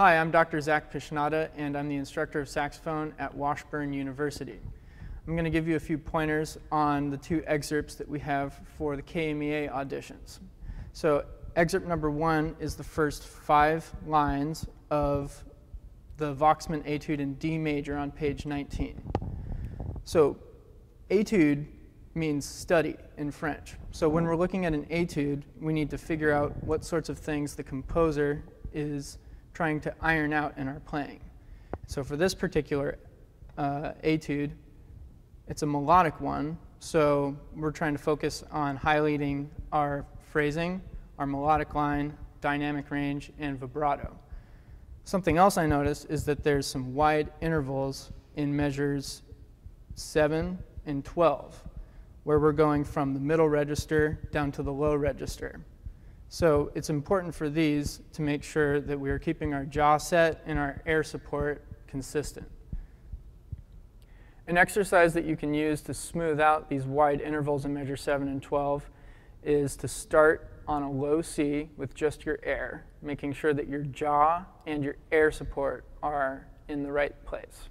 Hi, I'm Dr. Zak Pischnotte, and I'm the instructor of saxophone at Washburn University. I'm going to give you a few pointers on the two excerpts that we have for the KMEA auditions. So excerpt number 1 is the first 5 lines of the Voxman etude in D major on page 19. So etude means study in French. So when we're looking at an etude, we need to figure out what sorts of things the composer is trying to iron out in our playing. So for this particular etude, it's a melodic one, so we're trying to focus on highlighting our phrasing, our melodic line, dynamic range, and vibrato. Something else I noticed is that there's some wide intervals in measures 7 and 12, where we're going from the middle register down to the low register. So it's important for these to make sure that we are keeping our jaw set and our air support consistent. An exercise that you can use to smooth out these wide intervals in measure 7 and 12 is to start on a low C with just your air, making sure that your jaw and your air support are in the right place.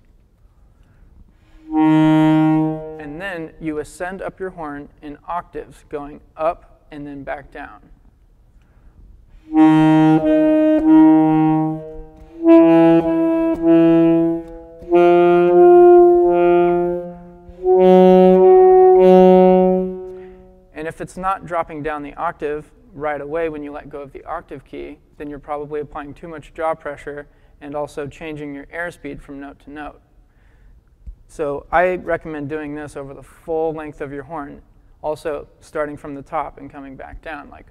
And then you ascend up your horn in octaves, going up and then back down. And if it's not dropping down the octave right away when you let go of the octave key, then you're probably applying too much jaw pressure and also changing your airspeed from note to note. So I recommend doing this over the full length of your horn, also starting from the top and coming back down, like.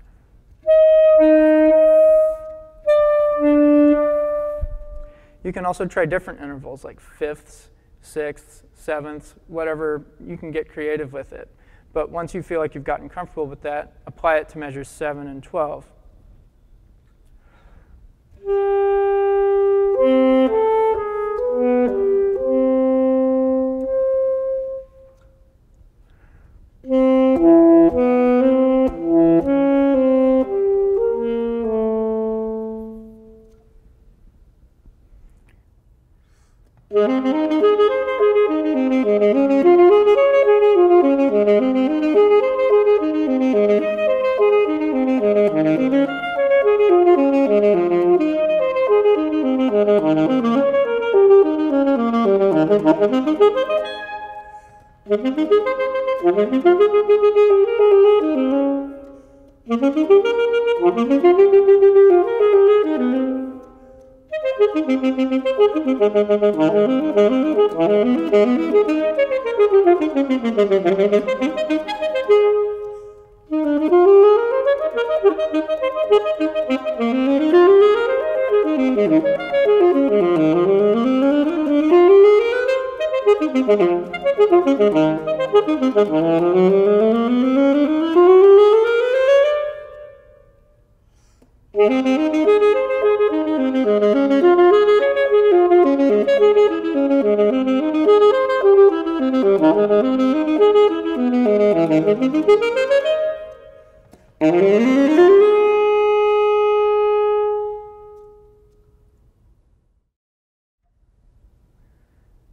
You can also try different intervals like fifths, sixths, sevenths, whatever. You can get creative with it. But once you feel like you've gotten comfortable with that, apply it to measures 7 and 12.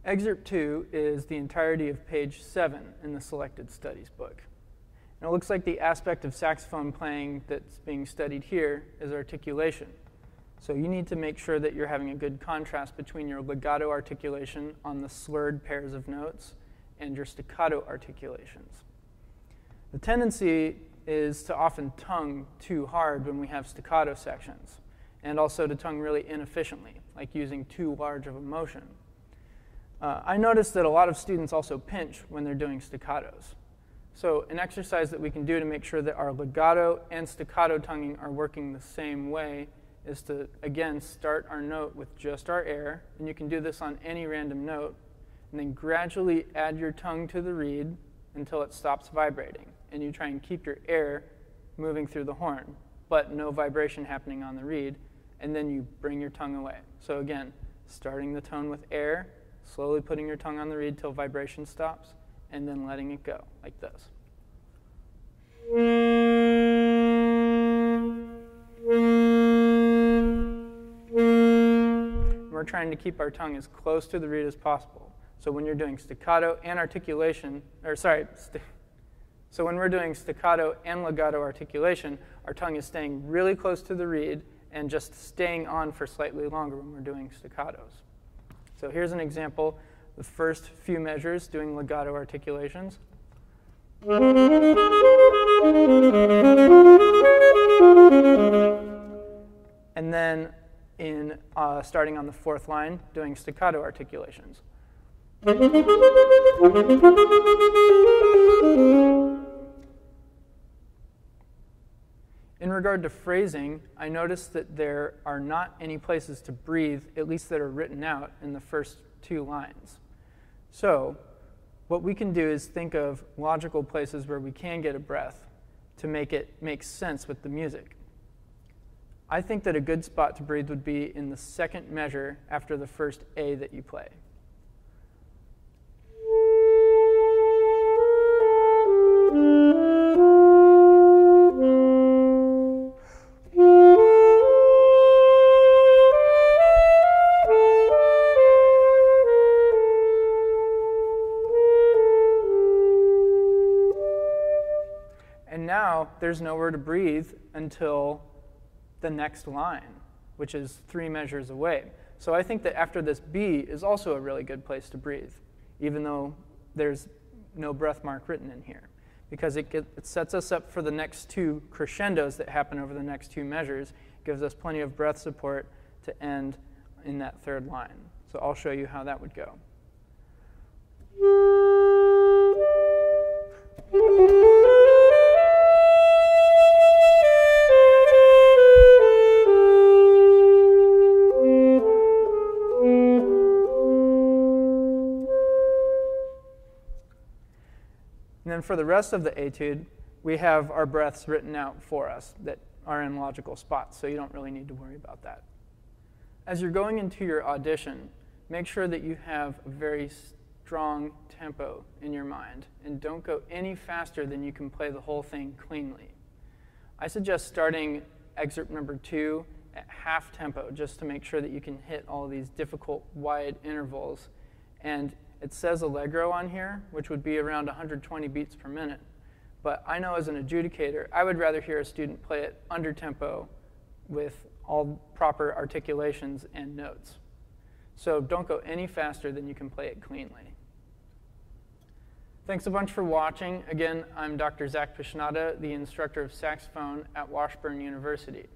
Excerpt 2 is the entirety of page 7 in the Selected Studies book. And it looks like the aspect of saxophone playing that's being studied here is articulation. So you need to make sure that you're having a good contrast between your legato articulation on the slurred pairs of notes and your staccato articulations. The tendency is to often tongue too hard when we have staccato sections, and also to tongue really inefficiently, like using too large of a motion. I noticed that a lot of students also pinch when they're doing staccatos. So an exercise that we can do to make sure that our legato and staccato tonguing are working the same way is to, again, start our note with just our air. And you can do this on any random note. And then gradually add your tongue to the reed until it stops vibrating. And you try and keep your air moving through the horn, but no vibration happening on the reed. And then you bring your tongue away. So again, starting the tone with air, slowly putting your tongue on the reed till vibration stops, and then letting it go, like this. trying to keep our tongue as close to the reed as possible. So when you're doing staccato and articulation, so when we're doing staccato and legato articulation, our tongue is staying really close to the reed and just staying on for slightly longer when we're doing staccatos. So here's an example, the first few measures doing legato articulations. And then starting on the fourth line, doing staccato articulations. In regard to phrasing, I noticed that there are not any places to breathe, at least that are written out in the first two lines. So what we can do is think of logical places where we can get a breath to make it make sense with the music. I think that a good spot to breathe would be in the second measure after the first A that you play. And now there's nowhere to breathe until the next line, which is 3 measures away. So I think that after this B is also a really good place to breathe, even though there's no breath mark written in here, because it sets us up for the next 2 crescendos that happen over the next 2 measures, gives us plenty of breath support to end in that third line. So I'll show you how that would go. And then for the rest of the etude, we have our breaths written out for us that are in logical spots, so you don't really need to worry about that. As you're going into your audition, make sure that you have a very strong tempo in your mind, and don't go any faster than you can play the whole thing cleanly. I suggest starting excerpt number 2 at half tempo, just to make sure that you can hit all these difficult wide intervals. And it says allegro on here, which would be around 120 beats per minute. But I know as an adjudicator, I would rather hear a student play it under tempo with all proper articulations and notes. So don't go any faster than you can play it cleanly. Thanks a bunch for watching. Again, I'm Dr. Zak Pischnotte, the instructor of saxophone at Washburn University.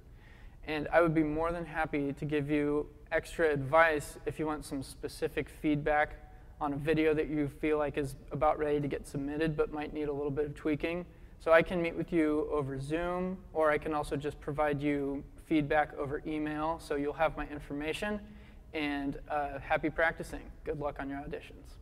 And I would be more than happy to give you extra advice if you want some specific feedback on a video that you feel like is about ready to get submitted but might need a little bit of tweaking. So I can meet with you over Zoom, or I can also just provide you feedback over email, so you'll have my information. And happy practicing. Good luck on your auditions.